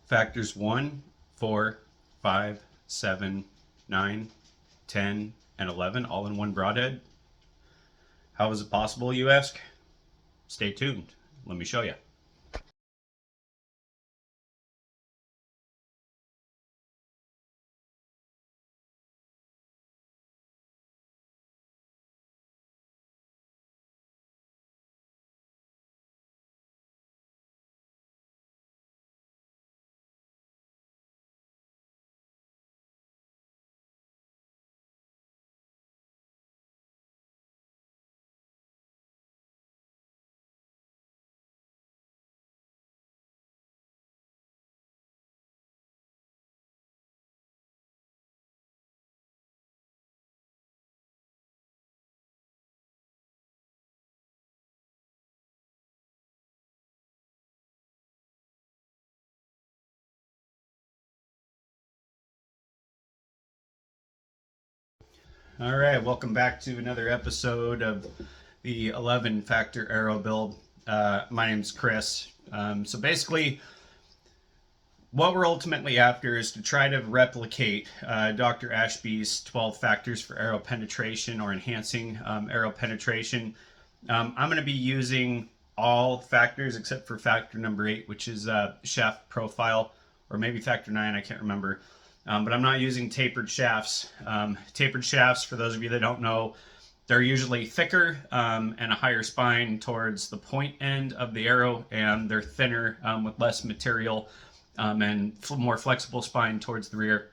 factors 1, 4, 5, 7, 9, 10, and 11 all in one broadhead. How is it possible, you ask? Stay tuned. Let me show you. All right, welcome back to another episode of the 11 factor arrow build. My name's Chris. So basically, what we're ultimately after is to try to replicate Dr. Ashby's 12 factors for arrow penetration or enhancing arrow penetration. I'm going to be using all factors except for factor number 8, which is shaft profile, or maybe factor 9, I can't remember. But I'm not using tapered shafts. Tapered shafts, for those of you that don't know, they're usually thicker and a higher spine towards the point end of the arrow, and they're thinner with less material and more flexible spine towards the rear.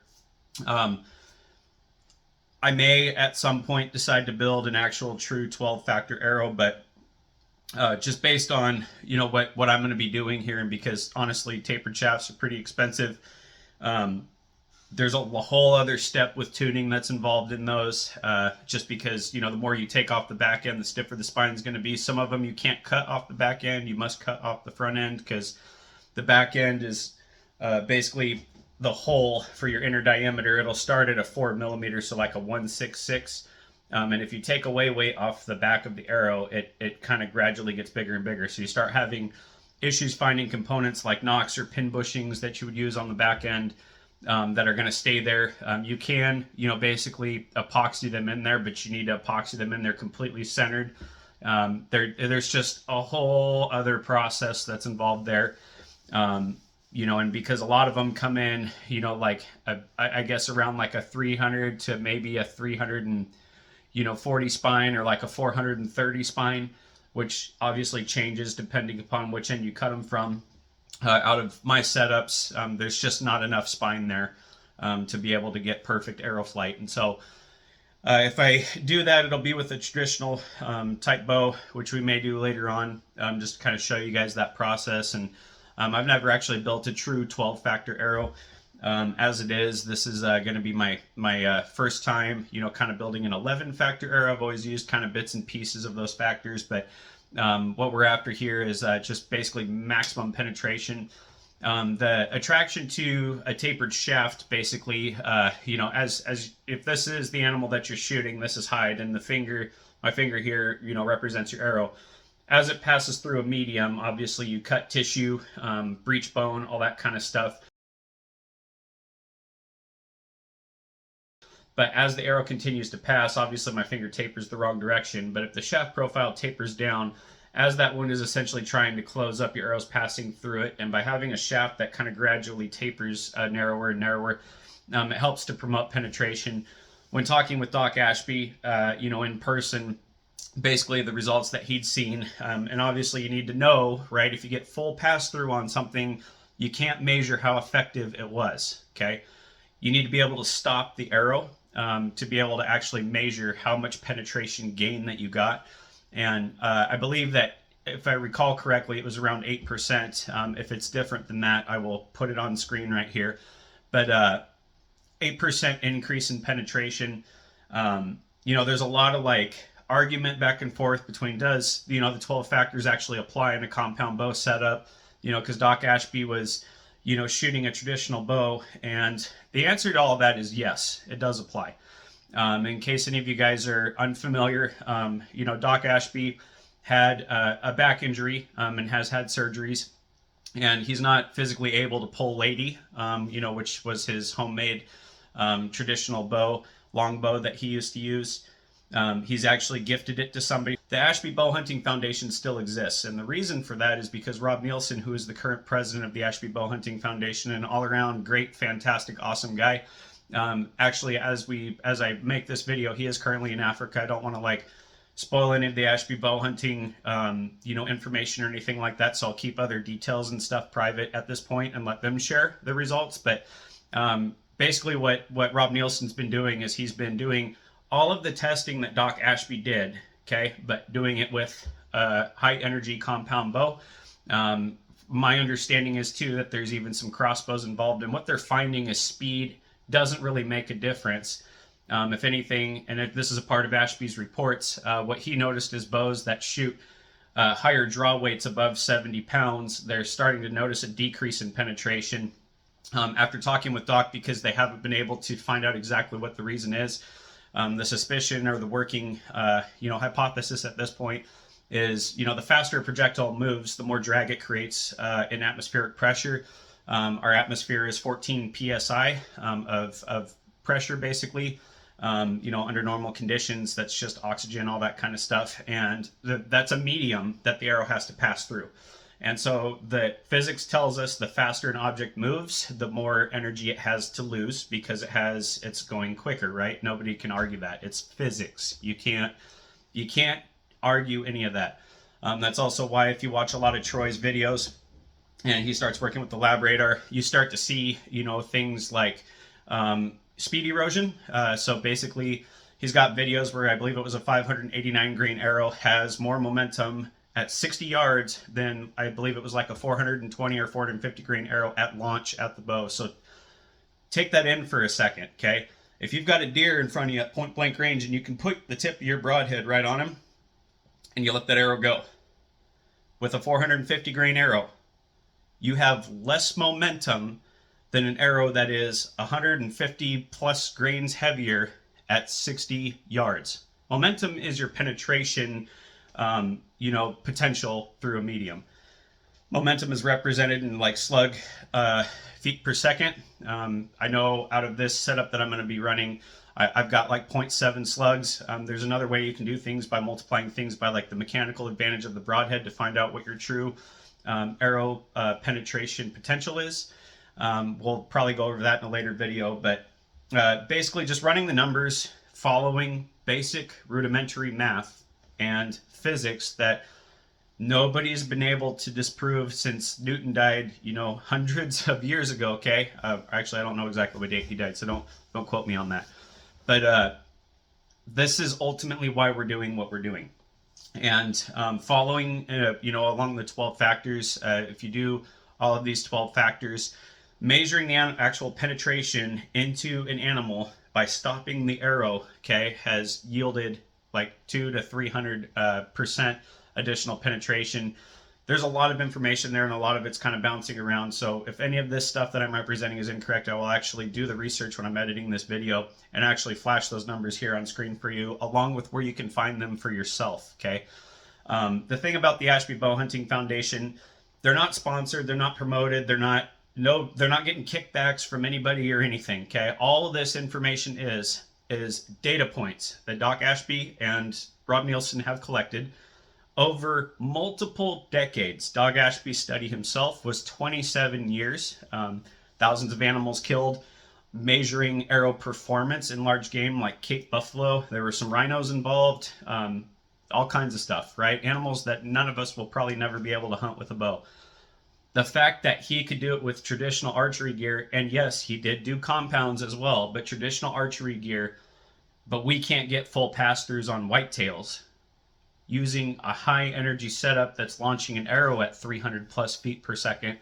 I may at some point decide to build an actual true 12 factor arrow, but just based on what I'm going to be doing here, and because honestly tapered shafts are pretty expensive, there's a whole other step with tuning that's involved in those, just because the more you take off the back end, the stiffer the spine is going to be. Some of them you can't cut off the back end, you must cut off the front end, because the back end is basically the hole for your inner diameter. It'll start at a 4 millimeter, so like a 166. And if you take away weight off the back of the arrow, it kind of gradually gets bigger and bigger. So you start having issues finding components like nocks or pin bushings that you would use on the back end that are going to stay there. You can, basically epoxy them in there, but you need to epoxy them in there completely centered. There's just a whole other process that's involved there. And because a lot of them come in, like I guess around like a 300 to maybe a 340 spine, or like a 430 spine, which obviously changes depending upon which end you cut them from. Out of my setups, there's just not enough spine there to be able to get perfect arrow flight. And so if I do that, it'll be with a traditional type bow, which we may do later on, just to kind of show you guys that process. And I've never actually built a true 12 factor arrow. As it is, this is going to be my first time, kind of building an 11 factor arrow. I've always used kind of bits and pieces of those factors, but what we're after here is just basically maximum penetration. The attraction to a tapered shaft, basically, as if this is the animal that you're shooting, this is hide, and my finger here, represents your arrow. As it passes through a medium, obviously you cut tissue, breech bone, all that kind of stuff. But as the arrow continues to pass, obviously my finger tapers the wrong direction. But if the shaft profile tapers down, as that wound is essentially trying to close up, your arrow's passing through it. And by having a shaft that kind of gradually tapers narrower and narrower, it helps to promote penetration. When talking with Doc Ashby, in person, basically the results that he'd seen, and obviously you need to know, right, if you get full pass through on something, you can't measure how effective it was, okay? You need to be able to stop the arrow to be able to actually measure how much penetration gain that you got. And I believe that, if I recall correctly, it was around 8%. If it's different than that, I will put it on screen right here. But 8% increase in penetration. There's a lot of argument back and forth between does the 12 factors actually apply in a compound bow setup, because Doc Ashby was shooting a traditional bow, and the answer to all of that is yes, it does apply. In case any of you guys are unfamiliar, Doc Ashby had a back injury and has had surgeries. and he's not physically able to pull Lady, which was his homemade traditional bow, long bow that he used to use. He's actually gifted it to somebody. The Ashby Bow Hunting Foundation still exists, and the reason for that is because Rob Nielsen, who is the current president of the Ashby Bow Hunting Foundation, an all-around great, fantastic, awesome guy. Actually, as I make this video, he is currently in Africa. I don't want to spoil any of the Ashby bow hunting, information or anything like that. So I'll keep other details and stuff private at this point and let them share the results. But basically, what Rob Nielsen's been doing is he's been doing all of the testing that Doc Ashby did, okay, but doing it with a high energy compound bow. My understanding is too that there's even some crossbows involved, and what they're finding is speed doesn't really make a difference. If anything, and this is a part of Ashby's reports, what he noticed is bows that shoot higher draw weights above 70 pounds, they're starting to notice a decrease in penetration. After talking with Doc, because they haven't been able to find out exactly what the reason is, the suspicion or the working hypothesis at this point is, the faster a projectile moves, the more drag it creates in atmospheric pressure. Our atmosphere is 14 psi of pressure, basically. Under normal conditions, that's just oxygen, all that kind of stuff, and that's a medium that the arrow has to pass through. And so the physics tells us the faster an object moves, the more energy it has to lose, because it's going quicker, right? Nobody can argue that. It's physics. You can't argue any of that. That's also why if you watch a lot of Troy's videos and he starts working with the lab radar, you start to see, things like speed erosion. So basically, he's got videos where I believe it was a 589 grain arrow has more momentum at 60 yards than I believe it was like a 420 or 450 grain arrow at launch at the bow. So take that in for a second, okay? If you've got a deer in front of you at point blank range and you can put the tip of your broadhead right on him and you let that arrow go, with a 450 grain arrow, you have less momentum than an arrow that is 150 plus grains heavier at 60 yards. Momentum is your penetration, potential through a medium. Momentum is represented in slug feet per second. I know out of this setup that I'm going to be running, I've got 0.7 slugs. There's another way you can do things by multiplying things by the mechanical advantage of the broadhead to find out what your true arrow penetration potential is. We'll probably go over that in a later video, but basically just running the numbers, following basic rudimentary math and physics that nobody's been able to disprove since Newton died, hundreds of years ago, okay? Actually, I don't know exactly what date he died, so don't quote me on that. But this is ultimately why we're doing what we're doing. And following, along the 12 factors, if you do all of these 12 factors, measuring the actual penetration into an animal by stopping the arrow, okay, has yielded 200 to 300% additional penetration. There's a lot of information there, and a lot of it's kind of bouncing around. So if any of this stuff that I'm representing is incorrect, I will actually do the research when I'm editing this video and actually flash those numbers here on screen for you, along with where you can find them for yourself, okay? The thing about the Ashby Bow Hunting Foundation, they're not sponsored, they're not promoted, they're not getting kickbacks from anybody or anything, okay? All of this information is data points that Doc Ashby and Rob Nielsen have collected over multiple decades. Doc Ashby's study himself was 27 years, thousands of animals killed, measuring arrow performance in large game like Cape buffalo. There were some rhinos involved, all kinds of stuff, right? Animals that none of us will probably never be able to hunt with a bow. The fact that he could do it with traditional archery gear, and yes, he did do compounds as well, but traditional archery gear, but we can't get full pass-throughs on whitetails using a high energy setup that's launching an arrow at 300 plus feet per second.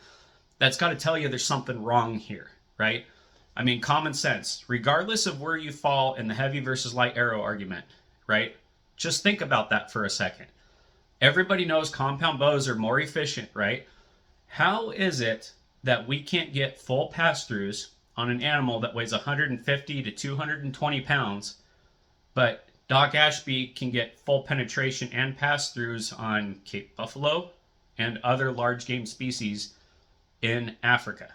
That's got to tell you there's something wrong here, right? I mean, common sense, regardless of where you fall in the heavy versus light arrow argument, right? Just think about that for a second. Everybody knows compound bows are more efficient, right? How is it that we can't get full pass-throughs on an animal that weighs 150 to 220 pounds, but Doc Ashby can get full penetration and pass-throughs on Cape buffalo and other large game species in Africa.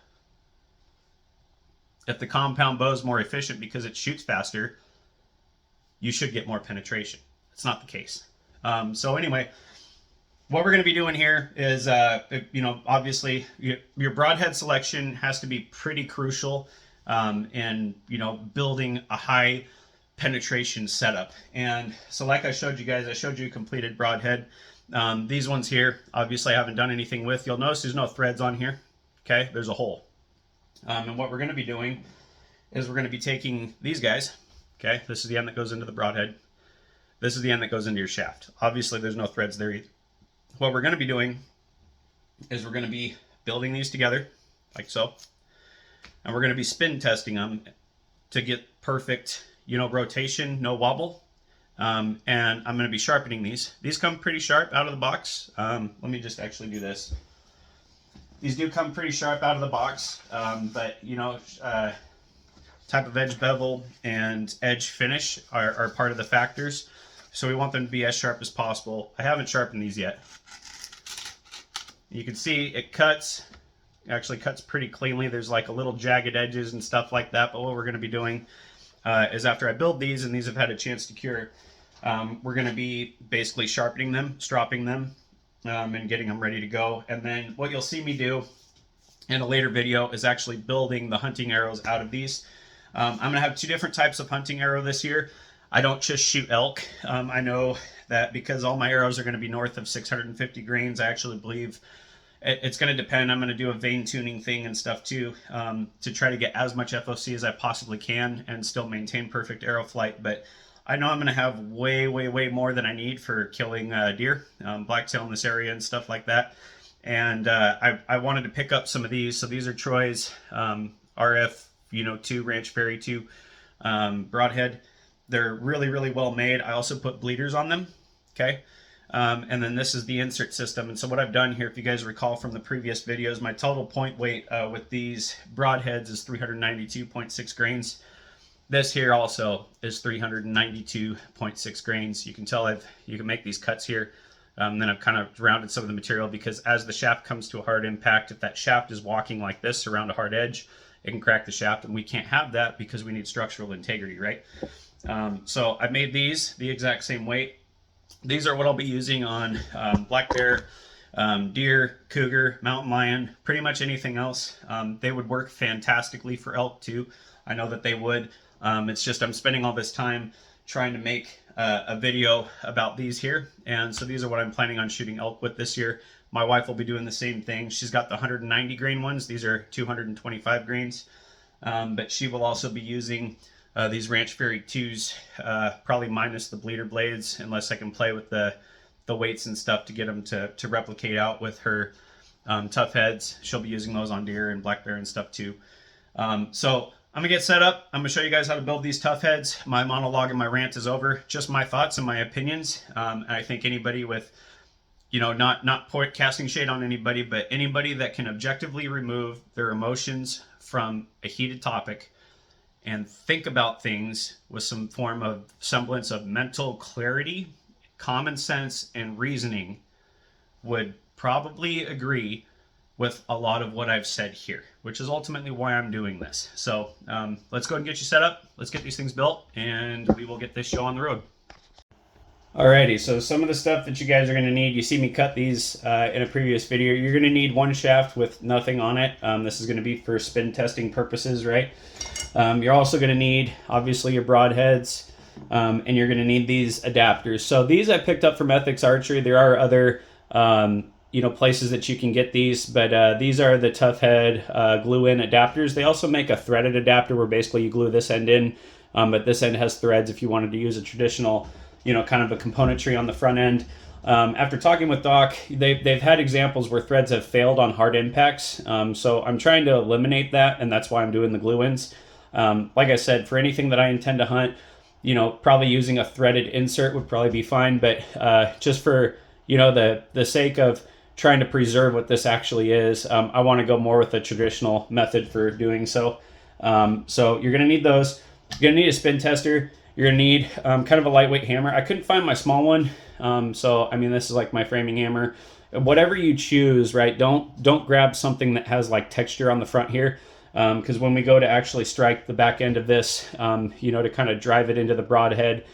If the compound bow is more efficient because it shoots faster, you should get more penetration. It's not the case. So anyway, what we're going to be doing here is, obviously your broadhead selection has to be pretty crucial in, building a high penetration setup. And so like I showed you guys, I showed you a completed broadhead. These ones here, obviously I haven't done anything with. You'll notice there's no threads on here. Okay, there's a hole. And what we're going to be doing is we're going to be taking these guys. Okay, this is the end that goes into the broadhead. This is the end that goes into your shaft. Obviously there's no threads there either. What we're going to be doing is we're going to be building these together like so. And we're going to be spin testing them to get perfect, rotation, no wobble. And I'm going to be sharpening these. These come pretty sharp out of the box. Let me just actually do this. These do come pretty sharp out of the box, but type of edge bevel and edge finish are part of the factors. So we want them to be as sharp as possible. I haven't sharpened these yet. You can see it actually cuts pretty cleanly. There's like a little jagged edges and stuff like that. But what we're going to be doing is after I build these, and these have had a chance to cure, we're going to be basically sharpening them, stropping them, and getting them ready to go. And then what you'll see me do in a later video is actually building the hunting arrows out of these. I'm going to have two different types of hunting arrow this year. I don't just shoot elk. I know that because all my arrows are going to be north of 650 grains, I actually believe it's going to depend. I'm going to do a vein tuning thing and stuff too, to try to get as much FOC as I possibly can and still maintain perfect arrow flight. But I know I'm going to have way, way, way more than I need for killing deer, blacktail in this area and stuff like that. And I wanted to pick up some of these. So these are Troy's RF, 2 Ranch Fairy 2 broadhead. They're really, really well made. I also put bleeders on them. Okay. And then this is the insert system. And so what I've done here, if you guys recall from the previous videos, my total point weight with these broadheads is 392.6 grains. This here also is 392.6 grains. You can tell you can make these cuts here. Then I've kind of rounded some of the material because as the shaft comes to a hard impact, if that shaft is walking like this around a hard edge, it can crack the shaft, and we can't have that because we need structural integrity, right? So I made these the exact same weight. These are what I'll be using on black bear, deer, cougar, mountain lion, pretty much anything else. They would work fantastically for elk too. I know that they would. It's just I'm spending all this time trying to make a video about these here. And so these are what I'm planning on shooting elk with this year. My wife will be doing the same thing. She's got the 190 grain ones. These are 225 grains. But she will also be using these Ranch Fairy 2s, probably minus the bleeder blades, unless I can play with the weights and stuff to get them to replicate out with her tough heads. She'll be using those on deer and black bear and stuff too. So I'm gonna get set up. I'm gonna show you guys how to build these tough heads. My monologue and my rant is over. Just my thoughts and my opinions. And I think anybody with, not casting shade on anybody, but anybody that can objectively remove their emotions from a heated topic and think about things with some form of semblance of mental clarity, common sense, and reasoning would probably agree with a lot of what I've said here, which is ultimately why I'm doing this. So let's go ahead and get you set up. Let's get these things built, and we will get this show on the road. Alrighty, so some of the stuff that you guys are going to need, you see me cut these in a previous video. You're going to need one shaft with nothing on it. This is going to be for spin testing purposes, right? You're also going to need, obviously, your broadheads, and you're going to need these adapters. So these I picked up from Ethics Archery. There are other, places that you can get these, but these are the Tuffhead glue-in adapters. They also make a threaded adapter where basically you glue this end in, but this end has threads if you wanted to use a traditional, kind of a componentry on the front end. After talking with Doc, they've had examples where threads have failed on hard impacts. So I'm trying to eliminate that, and that's why I'm doing the glue-ins. Like I said, for anything that I intend to hunt, probably using a threaded insert would probably be fine. But just for, the sake of trying to preserve what this actually is, I want to go more with a traditional method for doing so. So you're going to need those. You're going to need a spin tester. You're going to need kind of a lightweight hammer. I couldn't find my small one. So, this is like my framing hammer. whatever you choose, right? Don't grab something that has like texture on the front here, because when we go to actually strike the back end of this, you know, to kind of drive it into the broadhead,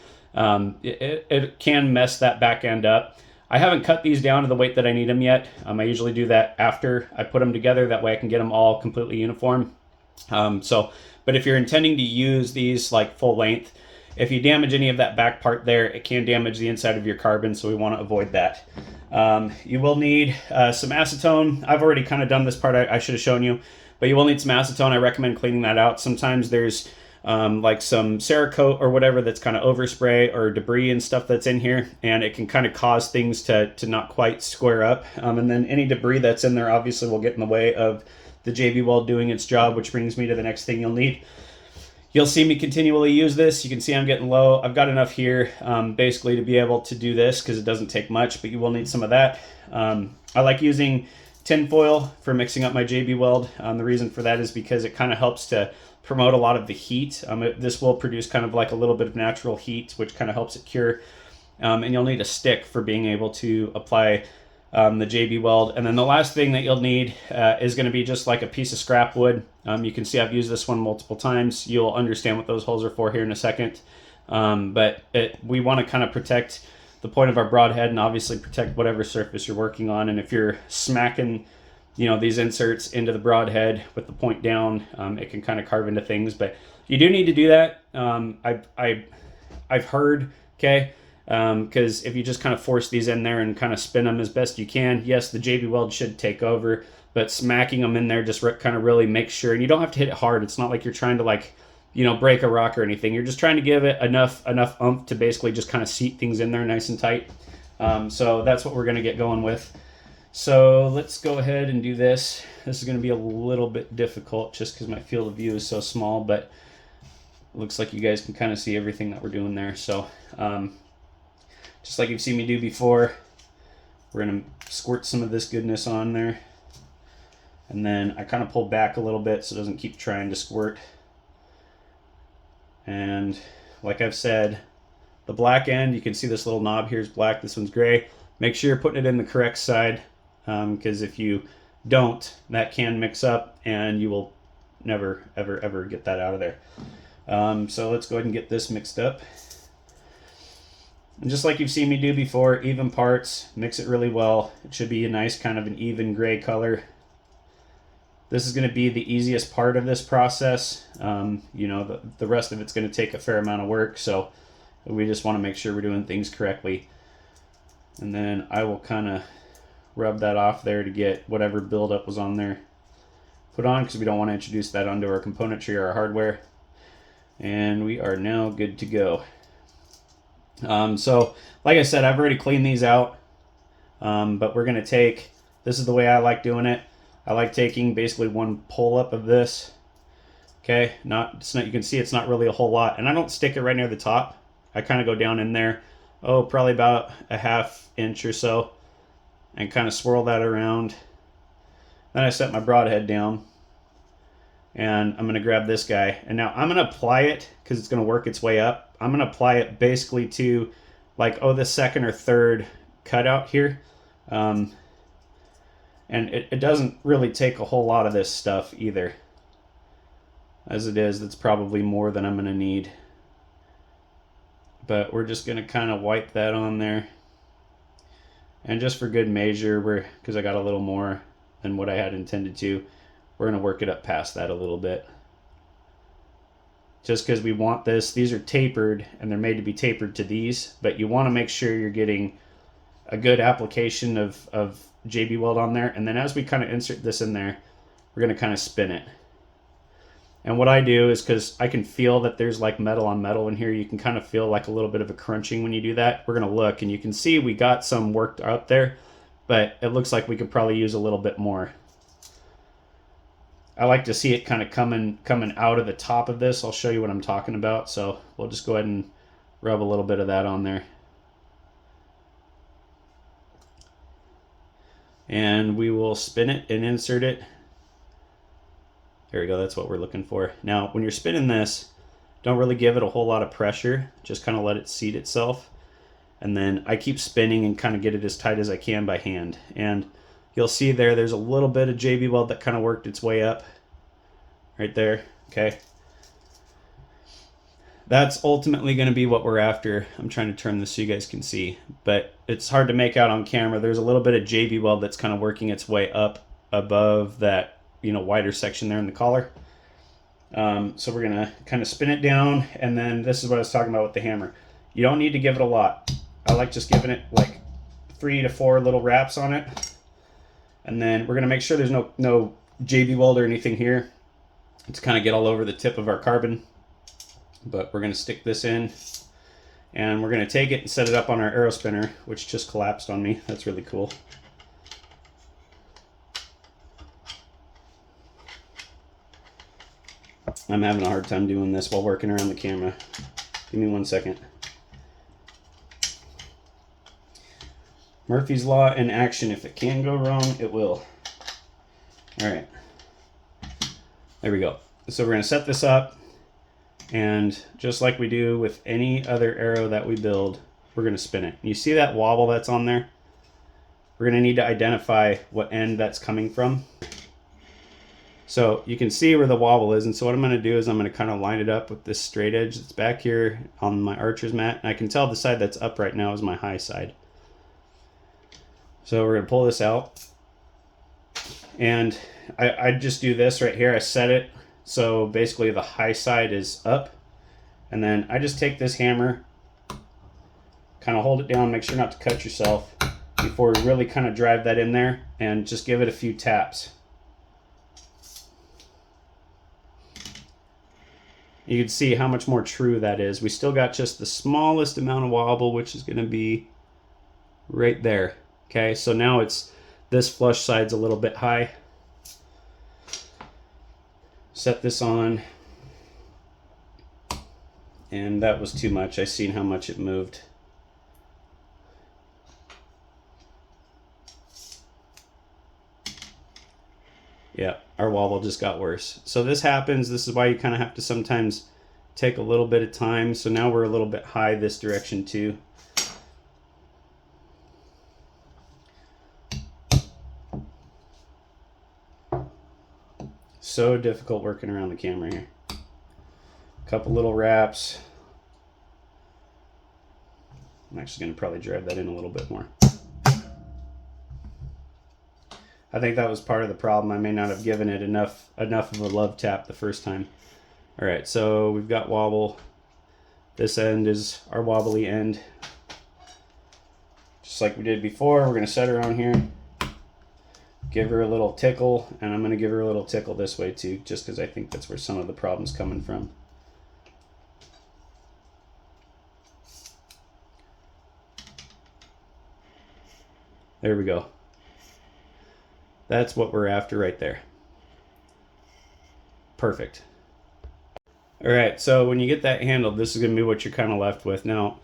it can mess that back end up. I haven't cut these down to the weight that I need them yet. I usually do that after I put them together. That way I can get them all completely uniform. But if you're intending to use these like full length, if you damage any of that back part there, it can damage the inside of your carbon, so we want to avoid that. You will need some acetone. I've already kind of done this part, I should have shown you, but you will need some acetone. I recommend cleaning that out. Sometimes there's like some Cerakote or whatever that's kind of overspray or debris and stuff that's in here, and it can kind of cause things to not quite square up. And then any debris that's in there obviously will get in the way of the JB Weld doing its job, which brings me to the next thing you'll need. You'll see me continually use this. You can see I'm getting low. I've got enough here basically to be able to do this because it doesn't take much, but you will need some of that. I like using tin foil for mixing up my JB Weld. The reason for that is because it kind of helps to promote a lot of the heat. This will produce kind of like a little bit of natural heat, which kind of helps it cure. And you'll need a stick for being able to apply the JB Weld. And then the last thing that you'll need is going to be just like a piece of scrap wood. You can see I've used this one multiple times. You'll understand what those holes are for here in a second. We want to kind of protect the point of our broadhead and obviously protect whatever surface you're working on. And if you're smacking, you know, these inserts into the broadhead with the point down, it can kind of carve into things. But you do need to do that. I've heard, okay, because if you just kind of force these in there and kind of spin them as best you can, yes, the JB Weld should take over, but smacking them in there just kind of really makes sure, and you don't have to hit it hard. It's not like you're trying to, like, you know, break a rock or anything. You're just trying to give it enough oomph to basically just kind of seat things in there nice and tight. So that's what we're going to get going with. So let's go ahead and do this. This is going to be a little bit difficult just because my field of view is so small, but it looks like you guys can kind of see everything that we're doing there. So just like you've seen me do before, we're going to squirt some of this goodness on there. And then I kind of pull back a little bit so it doesn't keep trying to squirt. And like I've said, the black end, you can see this little knob here is black, this one's gray. Make sure you're putting it in the correct side, because if you don't, that can mix up and you will never, ever, ever get that out of there. So let's go ahead and get this mixed up. And just like you've seen me do before, even parts, mix it really well. It should be a nice kind of an even gray color. This is going to be the easiest part of this process. You know, the rest of it's going to take a fair amount of work, so we just want to make sure we're doing things correctly. And then I will kind of rub that off there to get whatever buildup was on there put on, because we don't want to introduce that onto our componentry or our hardware. And we are now good to go. So like I said, I've already cleaned these out, but we're going to take, this is the way I like doing it. I like taking basically one pull up of this. Okay, it's not, you can see it's not really a whole lot, and I don't stick it right near the top. I kind of go down in there, probably about a ½ inch or so, and kind of swirl that around. Then I set my broadhead down, and I'm going to grab this guy, and now I'm going to apply it because it's going to work its way up. I'm going to apply it basically to like, the second or third cutout here. And it doesn't really take a whole lot of this stuff either. As it is, that's probably more than I'm going to need. But we're just going to kind of wipe that on there. And just for good measure, because I got a little more than what I had intended to, we're going to work it up past that a little bit. Just because we want this, these are tapered, and they're made to be tapered to these, but you want to make sure you're getting a good application of JB Weld on there. And then as we kind of insert this in there, we're going to kind of spin it. And what I do is, because I can feel that there's like metal on metal in here, you can kind of feel like a little bit of a crunching when you do that. We're going to look, and you can see we got some worked up there, but it looks like we could probably use a little bit more. I like to see it kind of coming out of the top of this. I'll show you what I'm talking about. So we'll just go ahead and rub a little bit of that on there. And we will spin it and insert it. There we go, that's what we're looking for. Now, when you're spinning this, don't really give it a whole lot of pressure. Just kind of let it seat itself. And then I keep spinning and kind of get it as tight as I can by hand. And you'll see there's a little bit of JB weld that kind of worked its way up right there. Okay. That's ultimately going to be what we're after. I'm trying to turn this so you guys can see, but it's hard to make out on camera. There's a little bit of JB weld that's kind of working its way up above that, wider section there in the collar. So we're going to kind of spin it down, and then this is what I was talking about with the hammer. You don't need to give it a lot. I like just giving it like 3 to 4 little wraps on it. And then we're going to make sure there's no JB weld or anything here. It's kind of get all over the tip of our carbon. But we're going to stick this in, and we're going to take it and set it up on our arrow spinner, which just collapsed on me. That's really cool. I'm having a hard time doing this while working around the camera. Give me 1 second. Murphy's Law in action. If it can go wrong, it will. All right. There we go. So we're going to set this up. And just like we do with any other arrow that we build, we're going to spin it. You see that wobble that's on there? We're going to need to identify what end that's coming from. So you can see where the wobble is. And so what I'm going to do is I'm going to kind of line it up with this straight edge that's back here on my archer's mat. And I can tell the side that's up right now is my high side. So we're going to pull this out. And I just do this right here. I set it. So basically the high side is up, and then I just take this hammer, kind of hold it down, make sure not to cut yourself before we really kind of drive that in there, and just give it a few taps. You can see how much more true that is. We still got just the smallest amount of wobble, which is going to be right there. Okay, so now it's this flush side's a little bit high. Set this on, and that was too much. I seen how much it moved. Yeah, our wobble just got worse. So this happens. This is why you kind of have to sometimes take a little bit of time. So now we're a little bit high this direction too. So difficult working around the camera here. A couple little wraps. I'm actually going to probably drive that in a little bit more. I think that was part of the problem. I may not have given it enough of a love tap the first time. All right, so we've got wobble. This end is our wobbly end. Just like we did before, we're going to set her on here. Give her a little tickle, and I'm going to give her a little tickle this way too, just because I think that's where some of the problem's coming from. There we go. That's what we're after right there. Perfect. All right, so when you get that handled, this is going to be what you're kind of left with. Now,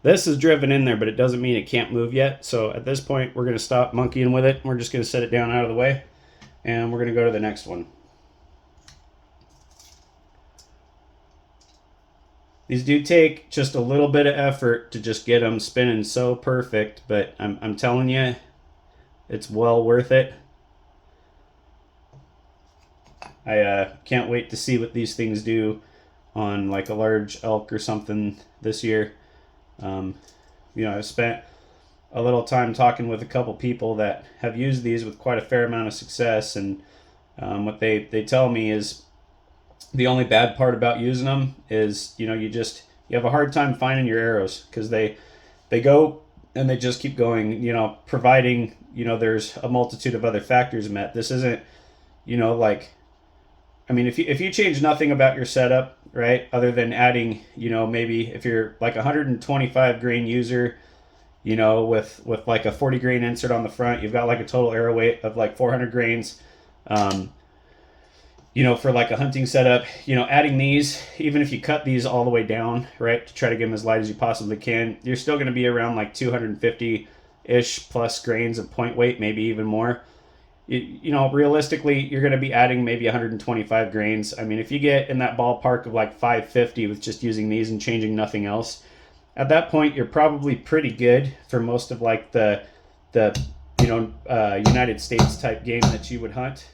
this is driven in there, but it doesn't mean it can't move yet. So at this point, we're going to stop monkeying with it. We're just going to set it down out of the way, and we're going to go to the next one. These do take just a little bit of effort to just get them spinning so perfect, but I'm telling you, it's well worth it. I can't wait to see what these things do on like a large elk or something this year. I've spent a little time talking with a couple people that have used these with quite a fair amount of success, and what they tell me is the only bad part about using them is you have a hard time finding your arrows, because they go and they just keep going, providing there's a multitude of other factors met. This isn't if you change nothing about your setup, right, other than adding, maybe if you're like 125 grain user, with like a 40 grain insert on the front, you've got like a total arrow weight of like 400 grains, for like a hunting setup, adding these, even if you cut these all the way down, right, to try to get them as light as you possibly can, you're still going to be around like 250-ish plus grains of point weight, maybe even more. Realistically, you're going to be adding maybe 125 grains. I mean, if you get in that ballpark of like 550 with just using these and changing nothing else, At that point, you're probably pretty good for most of like the United States type game that you would hunt.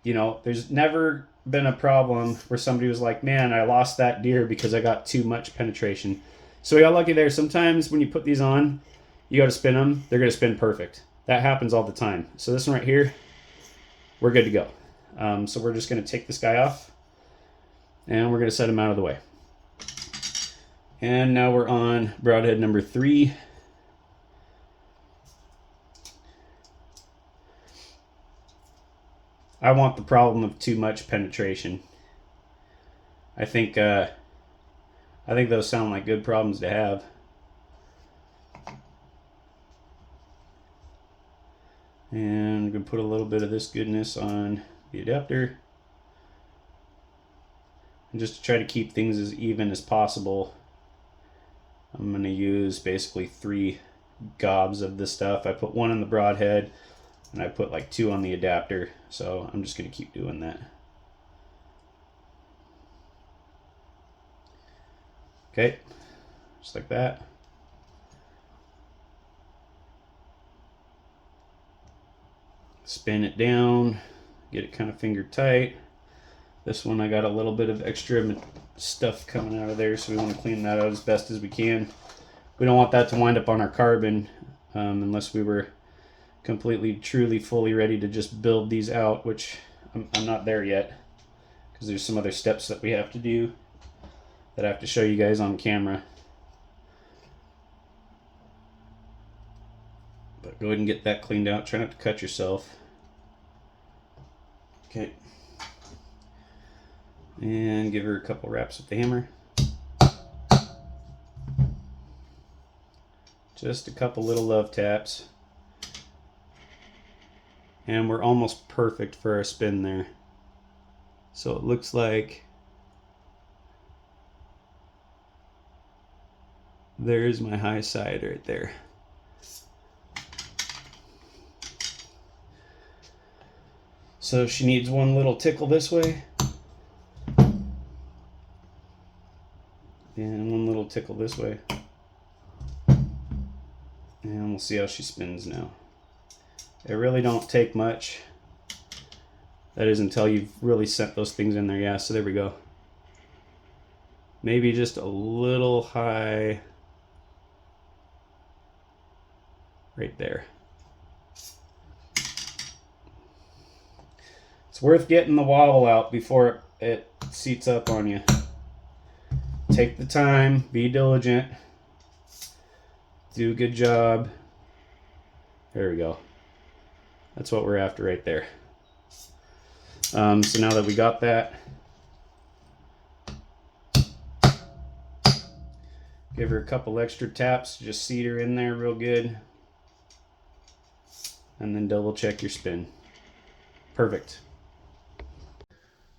There's never been a problem where somebody was like, man, I lost that deer because I got too much penetration. So we got lucky there. Sometimes when you put these on, you go to spin them, they're going to spin perfect. That happens all the time. So this one right here, we're good to go. So we're just going to take this guy off, and we're going to set him out of the way. And now we're on broadhead number 3. I want the problem of too much penetration. I think those sound like good problems to have. And I'm going to put a little bit of this goodness on the adapter. And just to try to keep things as even as possible, I'm going to use basically 3 gobs of this stuff. I put 1 in the broadhead, and I put like 2 on the adapter. So I'm just going to keep doing that. Okay, just like that. Spin it down, get it kind of finger tight. This one I got a little bit of extra stuff coming out of there, so we want to clean that out as best as we can. We don't want that to wind up on our carbon unless we were completely, truly, fully ready to just build these out, which I'm not there yet, because there's some other steps that we have to do that I have to show you guys on camera. But go ahead and get that cleaned out. Try not to cut yourself. Okay. And give her a couple wraps with the hammer. Just a couple little love taps. And we're almost perfect for our spin there. So it looks like there's my high side right there. So she needs one little tickle this way. And one little tickle this way. And we'll see how she spins now. They really don't take much. That is until you've really sent those things in there. Yeah, so there we go. Maybe just a little high right there. It's worth getting the wobble out before it seats up on you. Take the time, be diligent, do a good job. There we go. That's what we're after right there. So now that we got that, give her a couple extra taps, just seat her in there real good, and then double check your spin. Perfect.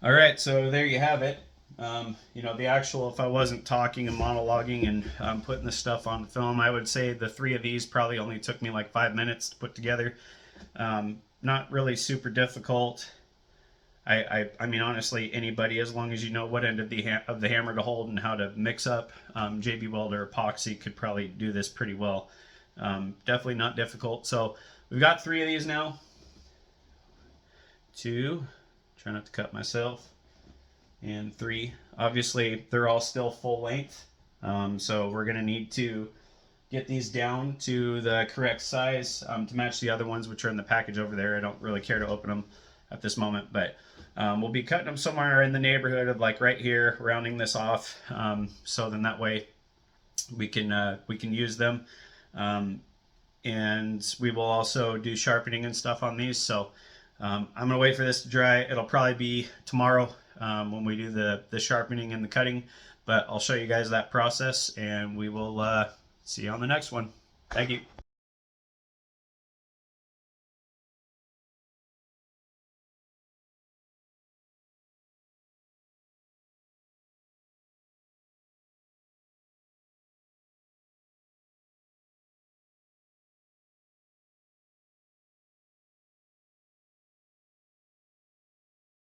All right, so there you have it. The actual, if I wasn't talking and monologuing and putting this stuff on film, I would say the 3 of these probably only took me like 5 minutes to put together. Not really super difficult. I mean, honestly, anybody, as long as you know what end of the hammer to hold and how to mix up JB Welder epoxy, could probably do this pretty well. Definitely not difficult. So we've got 3 of these now. 2, try not to cut myself, and 3. Obviously, they're all still full length, so we're going to need to get these down to the correct size to match the other ones, which are in the package over there. I don't really care to open them at this moment, but we'll be cutting them somewhere in the neighborhood of like right here, rounding this off, so then that way we can use them, and we will also do sharpening and stuff on these. So I'm gonna wait for this to dry. It'll probably be tomorrow when we do the sharpening and the cutting, but I'll show you guys that process, and we will see you on the next one. Thank you.